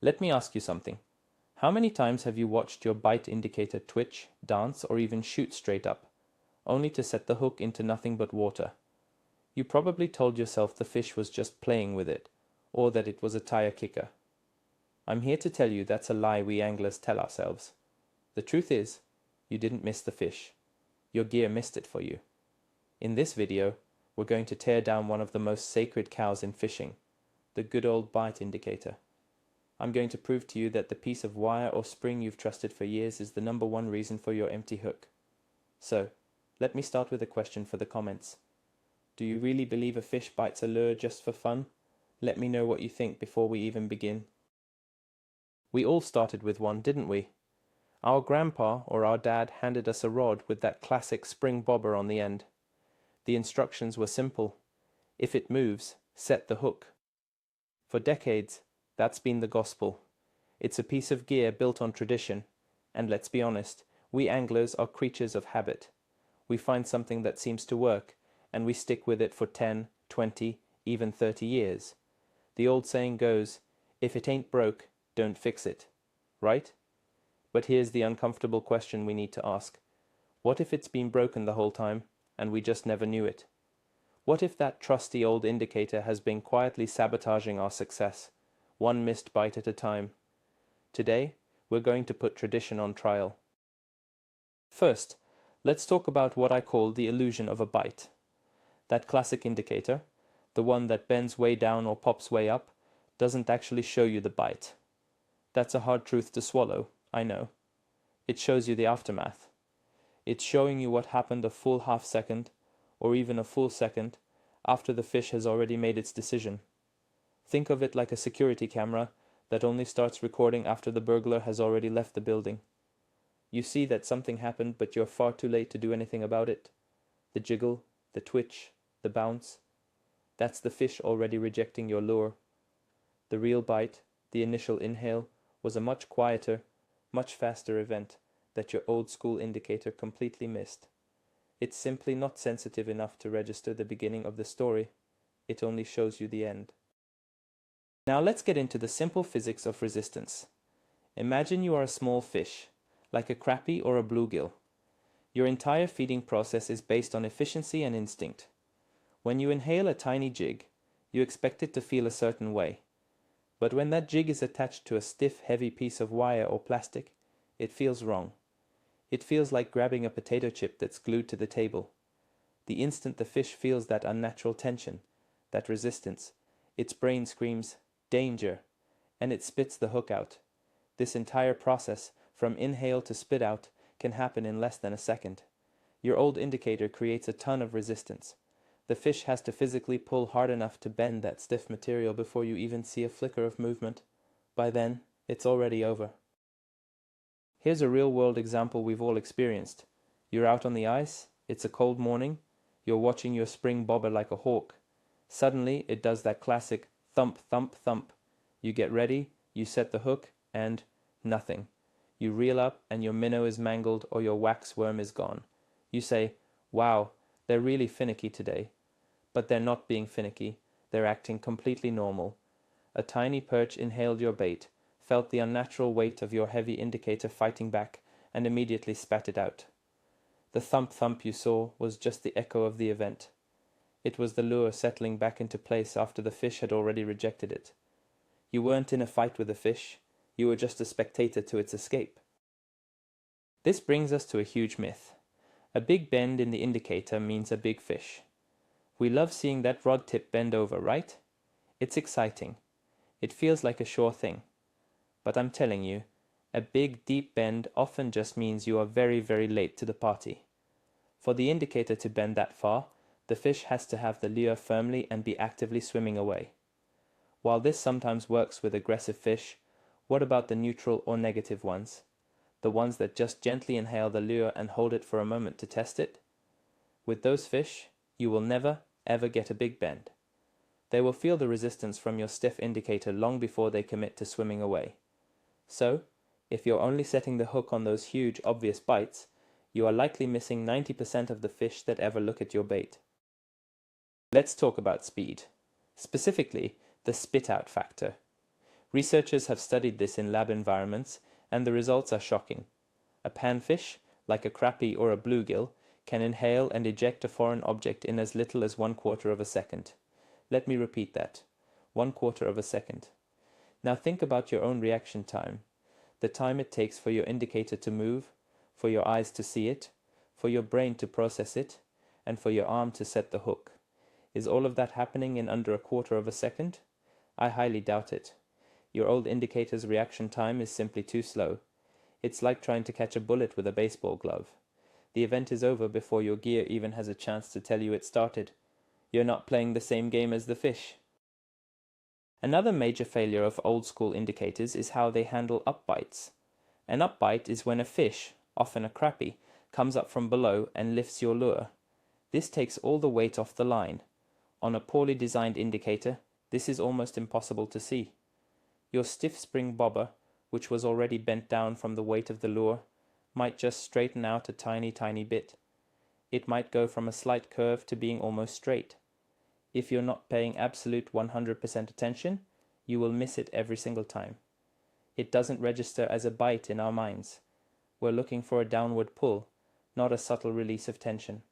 Let me ask you something. How many times have you watched your bite indicator twitch, dance, or even shoot straight up, only to set the hook into nothing but water? You probably told yourself the fish was just playing with it, or that it was a tire kicker. I'm here to tell you that's a lie we anglers tell ourselves. The truth is, you didn't miss the fish. Your gear missed it for you. In this video, we're going to tear down one of the most sacred cows in fishing, the good old bite indicator. I'm going to prove to you that the piece of wire or spring you've trusted for years is the #1 reason for your empty hook. So, let me start with a question for the comments. Do you really believe a fish bites a lure just for fun? Let me know what you think before we even begin. We all started with one, didn't we? Our grandpa or our dad handed us a rod with that classic spring bobber on the end. The instructions were simple. If it moves, set the hook. For decades, that's been the gospel. It's a piece of gear built on tradition, and let's be honest, we anglers are creatures of habit. We find something that seems to work, and we stick with it for 10, 20, even 30 years. The old saying goes, if it ain't broke, don't fix it, right? But here's the uncomfortable question we need to ask. What if it's been broken the whole time, and we just never knew it? What if that trusty old indicator has been quietly sabotaging our success, one missed bite at a time? Today, we're going to put tradition on trial. First, let's talk about what I call the illusion of a bite. That classic indicator, the one that bends way down or pops way up, doesn't actually show you the bite. That's a hard truth to swallow, I know. It shows you the aftermath. It's showing you what happened a full half second, or even a full second, after the fish has already made its decision. Think of it like a security camera that only starts recording after the burglar has already left the building. You see that something happened, but you're far too late to do anything about it. The jiggle, the twitch, the bounce. That's the fish already rejecting your lure. The real bite, the initial inhale, was a much quieter, much faster event that your old school indicator completely missed. It's simply not sensitive enough to register the beginning of the story. It only shows you the end. Now let's get into the simple physics of resistance. Imagine you are a small fish, like a crappie or a bluegill. Your entire feeding process is based on efficiency and instinct. When you inhale a tiny jig, you expect it to feel a certain way. But when that jig is attached to a stiff, heavy piece of wire or plastic, it feels wrong. It feels like grabbing a potato chip that's glued to the table. The instant the fish feels that unnatural tension, that resistance, its brain screams, "Danger!" and it spits the hook out. This entire process, from inhale to spit out, can happen in less than a second. Your old indicator creates a ton of resistance. The fish has to physically pull hard enough to bend that stiff material before you even see a flicker of movement. By then, it's already over. Here's a real-world example we've all experienced. You're out on the ice, it's a cold morning, you're watching your spring bobber like a hawk. Suddenly, it does that classic thump, thump, thump. You get ready, you set the hook, and nothing. You reel up and your minnow is mangled or your wax worm is gone. You say, wow, they're really finicky today. But they're not being finicky, they're acting completely normal. A tiny perch inhaled your bait, felt the unnatural weight of your heavy indicator fighting back, and immediately spat it out. The thump-thump you saw was just the echo of the event. It was the lure settling back into place after the fish had already rejected it. You weren't in a fight with the fish, you were just a spectator to its escape. This brings us to a huge myth. A big bend in the indicator means a big fish. We love seeing that rod tip bend over, right? It's exciting. It feels like a sure thing. But I'm telling you, a big deep bend often just means you are very, very late to the party. For the indicator to bend that far, the fish has to have the lure firmly and be actively swimming away. While this sometimes works with aggressive fish, what about the neutral or negative ones? The ones that just gently inhale the lure and hold it for a moment to test it? With those fish, you will never, ever get a big bend. They will feel the resistance from your stiff indicator long before they commit to swimming away. So, if you're only setting the hook on those huge, obvious bites, you are likely missing 90% of the fish that ever look at your bait. Let's talk about speed. Specifically, the spit-out factor. Researchers have studied this in lab environments, and the results are shocking. A panfish, like a crappie or a bluegill, can inhale and eject a foreign object in as little as 1/4 of a second. Let me repeat that. 1/4 of a second. Now think about your own reaction time. The time it takes for your indicator to move, for your eyes to see it, for your brain to process it, and for your arm to set the hook. Is all of that happening in under 1/4 of a second? I highly doubt it. Your old indicator's reaction time is simply too slow. It's like trying to catch a bullet with a baseball glove. The event is over before your gear even has a chance to tell you it started. You're not playing the same game as the fish. Another major failure of old school indicators is how they handle upbites. An upbite is when a fish, often a crappie, comes up from below and lifts your lure. This takes all the weight off the line. On a poorly designed indicator, this is almost impossible to see. Your stiff spring bobber, which was already bent down from the weight of the lure, might just straighten out a tiny bit. It might go from a slight curve to being almost straight. If you're not paying absolute 100% attention, you will miss it every single time. It doesn't register as a bite in our minds. We're looking for a downward pull, not a subtle release of tension.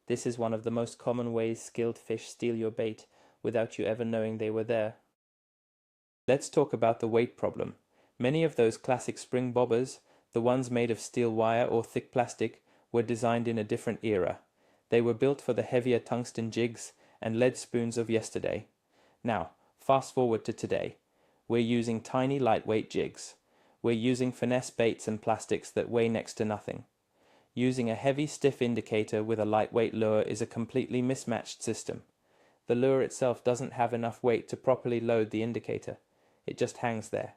This is one of the most common ways skilled fish steal your bait without you ever knowing they were there. Let's talk about the weight problem. Many of those classic spring bobbers, the ones made of steel wire or thick plastic, were designed in a different era. They were built for the heavier tungsten jigs and lead spoons of yesterday. Now, fast forward to today. We're using tiny lightweight jigs. We're using finesse baits and plastics that weigh next to nothing. Using a heavy stiff indicator with a lightweight lure is a completely mismatched system. The lure itself doesn't have enough weight to properly load the indicator. It just hangs there.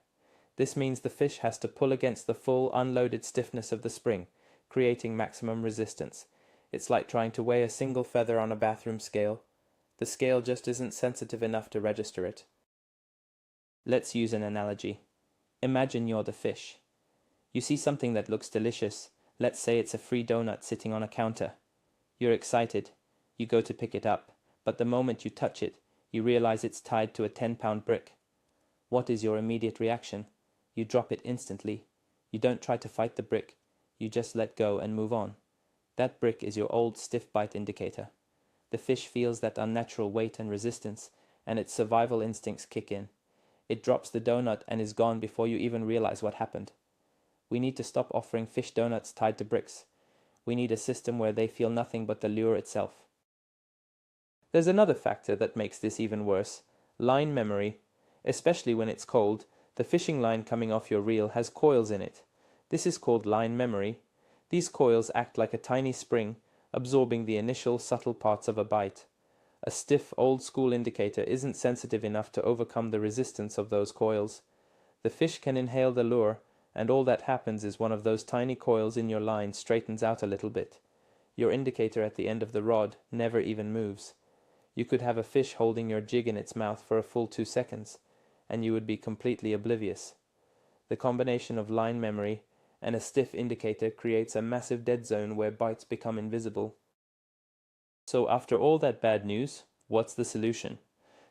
This means the fish has to pull against the full unloaded stiffness of the spring, creating maximum resistance. It's like trying to weigh a single feather on a bathroom scale. The scale just isn't sensitive enough to register it. Let's use an analogy. Imagine you're the fish. You see something that looks delicious. Let's say it's a free donut sitting on a counter. You're excited. You go to pick it up, but the moment you touch it, you realize it's tied to a 10-pound brick. What is your immediate reaction? You drop it instantly. You don't try to fight the brick. You just let go and move on. That brick is your old stiff bite indicator. The fish feels that unnatural weight and resistance, and its survival instincts kick in. It drops the donut and is gone before you even realize what happened. We need to stop offering fish donuts tied to bricks. We need a system where they feel nothing but the lure itself. There's another factor that makes this even worse: line memory. Especially when it's cold, the fishing line coming off your reel has coils in it. This is called line memory. These coils act like a tiny spring, absorbing the initial subtle parts of a bite. A stiff, old-school indicator isn't sensitive enough to overcome the resistance of those coils. The fish can inhale the lure, and all that happens is one of those tiny coils in your line straightens out a little bit. Your indicator at the end of the rod never even moves. You could have a fish holding your jig in its mouth for a full 2 seconds, and you would be completely oblivious. The combination of line memory and a stiff indicator creates a massive dead zone where bites become invisible. So after all that bad news, what's the solution?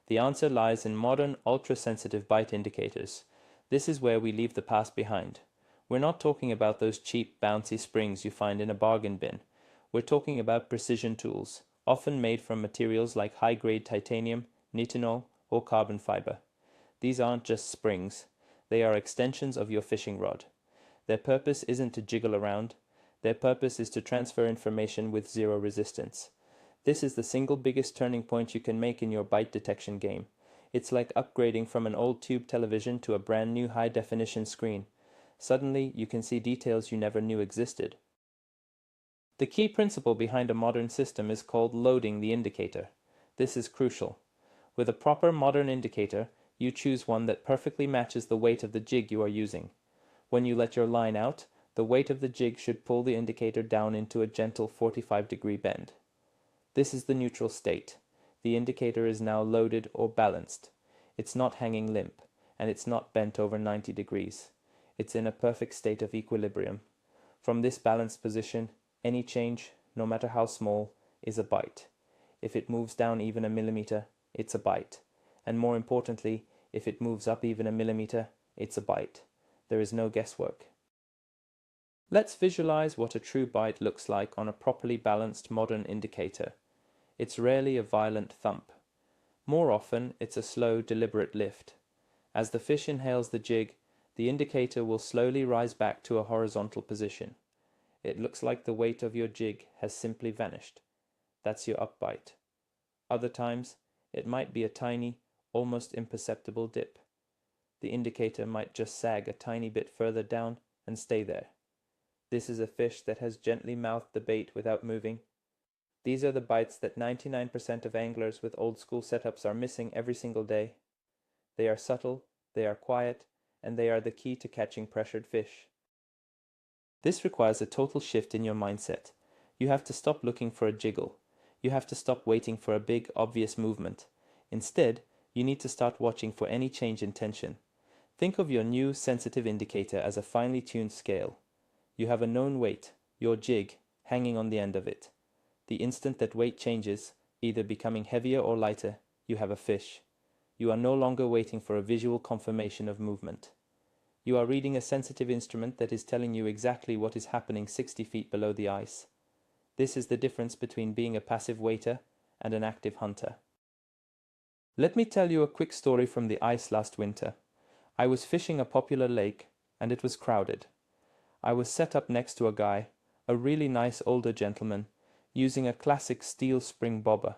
The answer lies in modern, ultra-sensitive bite indicators. This is where we leave the past behind. We're not talking about those cheap, bouncy springs you find in a bargain bin. We're talking about precision tools, often made from materials like high-grade titanium, nitinol, or carbon fiber. These aren't just springs. They are extensions of your fishing rod. Their purpose isn't to jiggle around. Their purpose is to transfer information with zero resistance. This is the single biggest turning point you can make in your bite detection game. It's like upgrading from an old tube television to a brand new high-definition screen. Suddenly, you can see details you never knew existed. The key principle behind a modern system is called loading the indicator. This is crucial. With a proper modern indicator, you choose one that perfectly matches the weight of the jig you are using. When you let your line out, the weight of the jig should pull the indicator down into a gentle 45-degree bend. This is the neutral state. The indicator is now loaded or balanced. It's not hanging limp, and it's not bent over 90 degrees. It's in a perfect state of equilibrium. From this balanced position, any change, no matter how small, is a bite. If it moves down even a millimeter, it's a bite. And more importantly, If it moves up even a millimeter, it's a bite. There is no guesswork. Let's visualize what a true bite looks like on a properly balanced modern indicator. It's rarely a violent thump. More often, it's a slow, deliberate lift. As the fish inhales the jig, the indicator will slowly rise back to a horizontal position. It looks like the weight of your jig has simply vanished. That's your upbite. Other times, it might be a tiny, almost imperceptible dip. The indicator might just sag a tiny bit further down and stay there. This is a fish that has gently mouthed the bait without moving. These are the bites that 99% of anglers with old school setups are missing every single day. They are subtle, they are quiet, and they are the key to catching pressured fish. This requires a total shift in your mindset. You have to stop looking for a jiggle. You have to stop waiting for a big, obvious movement. Instead, you need to start watching for any change in tension. Think of your new sensitive indicator as a finely tuned scale. You have a known weight, your jig, hanging on the end of it. The instant that weight changes, either becoming heavier or lighter, you have a fish. You are no longer waiting for a visual confirmation of movement. You are reading a sensitive instrument that is telling you exactly what is happening 60 feet below the ice. This is the difference between being a passive waiter and an active hunter. Let me tell you a quick story from the ice last winter. I was fishing a popular lake, and it was crowded. I was set up next to a guy, a really nice older gentleman, using a classic steel spring bobber.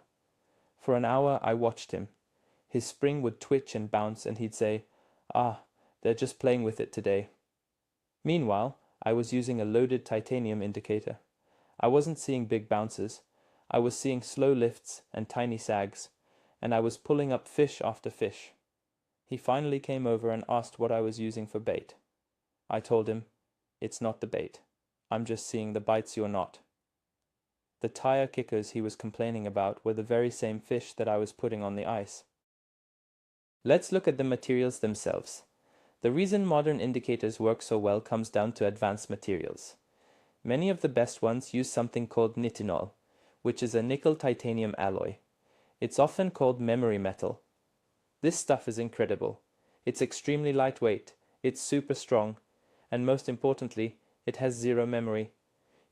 For an hour I watched him. His spring would twitch and bounce, and he'd say, "Ah, they're just playing with it today." Meanwhile, I was using a loaded titanium indicator. I wasn't seeing big bounces. I was seeing slow lifts and tiny sags, and I was pulling up fish after fish. He finally came over and asked what I was using for bait. I told him, "It's not the bait. I'm just seeing the bites you're not." The tire kickers he was complaining about were the very same fish that I was putting on the ice. Let's look at the materials themselves. The reason modern indicators work so well comes down to advanced materials. Many of the best ones use something called nitinol, which is a nickel-titanium alloy. It's often called memory metal. This stuff is incredible. It's extremely lightweight, it's super strong, and most importantly, it has zero memory.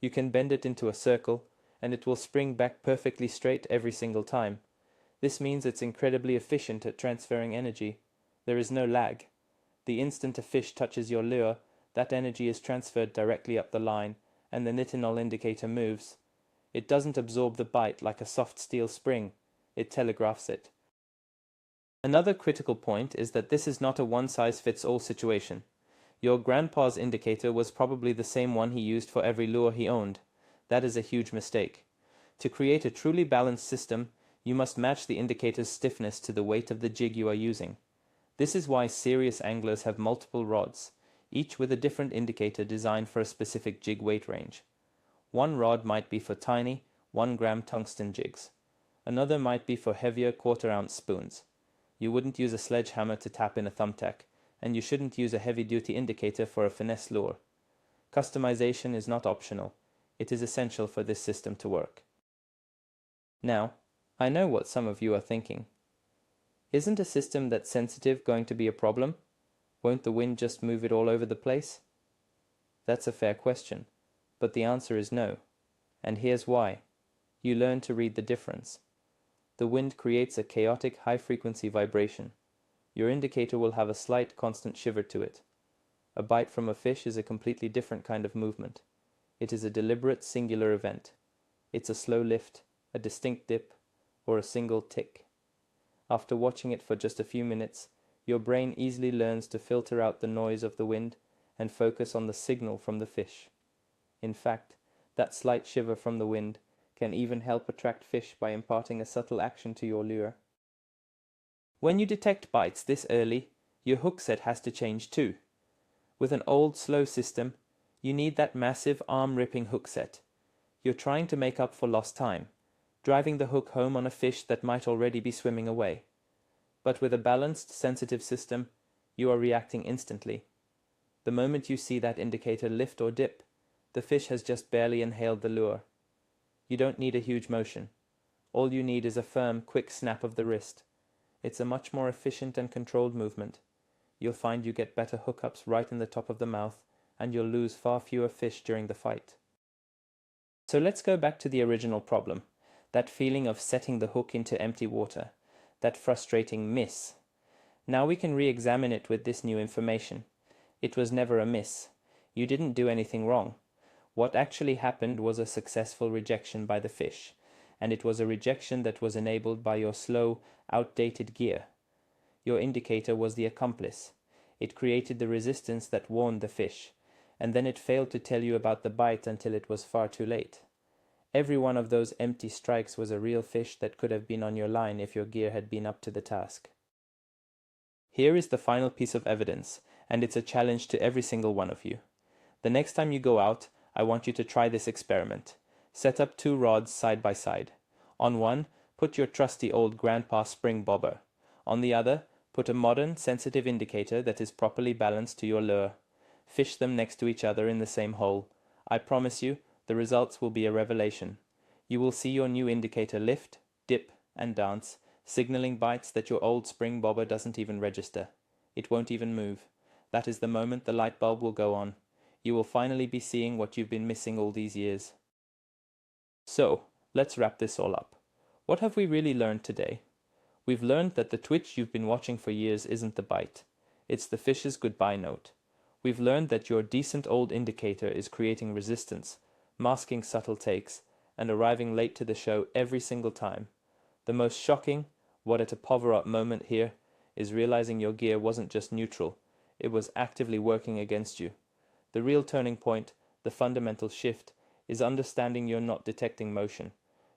You can bend it into a circle, and it will spring back perfectly straight every single time. This means it's incredibly efficient at transferring energy. There is no lag. The instant a fish touches your lure, that energy is transferred directly up the line, and the nitinol indicator moves. It doesn't absorb the bite like a soft steel spring. It telegraphs it. Another critical point is that this is not a one-size-fits-all situation. Your grandpa's indicator was probably the same one he used for every lure he owned. That is a huge mistake. To create a truly balanced system, you must match the indicator's stiffness to the weight of the jig you are using. This is why serious anglers have multiple rods, each with a different indicator designed for a specific jig weight range. One rod might be for tiny, 1-gram tungsten jigs. Another might be for heavier quarter-ounce spoons. You wouldn't use a sledgehammer to tap in a thumbtack, and you shouldn't use a heavy-duty indicator for a finesse lure. Customization is not optional. It is essential for this system to work. Now, I know what some of you are thinking. Isn't a system that's sensitive going to be a problem? Won't the wind just move it all over the place? That's a fair question, but the answer is no. And here's why. You learn to read the difference. The wind creates a chaotic high-frequency vibration. Your indicator will have a slight constant shiver to it. A bite from a fish is a completely different kind of movement. It is a deliberate singular event. It's a slow lift, a distinct dip, or a single tick. After watching it for just a few minutes, your brain easily learns to filter out the noise of the wind and focus on the signal from the fish. In fact, that slight shiver from the wind can even help attract fish by imparting a subtle action to your lure. When you detect bites this early, your hook set has to change too. With an old, slow system, you need that massive, arm-ripping hook set. You're trying to make up for lost time, driving the hook home on a fish that might already be swimming away. But with a balanced, sensitive system, you are reacting instantly. The moment you see that indicator lift or dip, the fish has just barely inhaled the lure. You don't need a huge motion. All you need is a firm, quick snap of the wrist. It's a much more efficient and controlled movement. You'll find you get better hookups right in the top of the mouth, and you'll lose far fewer fish during the fight. So let's go back to the original problem, that feeling of setting the hook into empty water, that frustrating miss. Now we can re-examine it with this new information. It was never a miss. You didn't do anything wrong. What actually happened was a successful rejection by the fish, and it was a rejection that was enabled by your slow, outdated gear. Your indicator was the accomplice. It created the resistance that warned the fish, and then it failed to tell you about the bite until it was far too late. Every one of those empty strikes was a real fish that could have been on your line if your gear had been up to the task. Here is the final piece of evidence, and it's a challenge to every single one of you. The next time you go out, I want you to try this experiment. Set up 2 rods side by side. On one, put your trusty old grandpa spring bobber. On the other, put a modern, sensitive indicator that is properly balanced to your lure. Fish them next to each other in the same hole. I promise you, the results will be a revelation. You will see your new indicator lift, dip, and dance, signaling bites that your old spring bobber doesn't even register. It won't even move. That is the moment the light bulb will go on. You will finally be seeing what you've been missing all these years. So, let's wrap this all up. What have we really learned today? We've learned that the twitch you've been watching for years isn't the bite. It's the fish's goodbye note. We've learned that your decent old indicator is creating resistance, masking subtle takes, and arriving late to the show every single time. The most shocking, what at a power-up moment here, is realizing your gear wasn't just neutral, it was actively working against you. The real turning point, the fundamental shift, is understanding you're not detecting motion.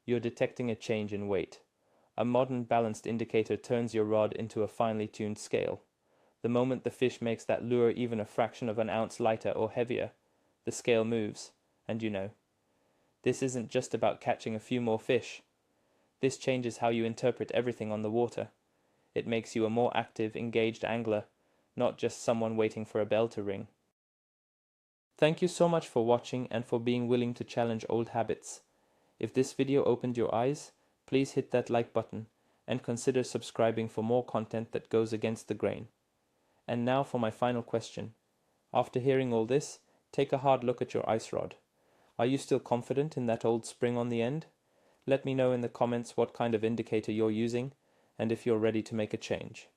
You're detecting a change in weight. A modern balanced indicator turns your rod into a finely tuned scale. The moment the fish makes that lure even a fraction of an ounce lighter or heavier, the scale moves, and you know. This isn't just about catching a few more fish. This changes how you interpret everything on the water. It makes you a more active, engaged angler, not just someone waiting for a bell to ring. Thank you so much for watching and for being willing to challenge old habits. If this video opened your eyes, please hit that like button and consider subscribing for more content that goes against the grain. And now for my final question. After hearing all this, take a hard look at your ice rod. Are you still confident in that old spring on the end? Let me know in the comments what kind of indicator you're using and if you're ready to make a change.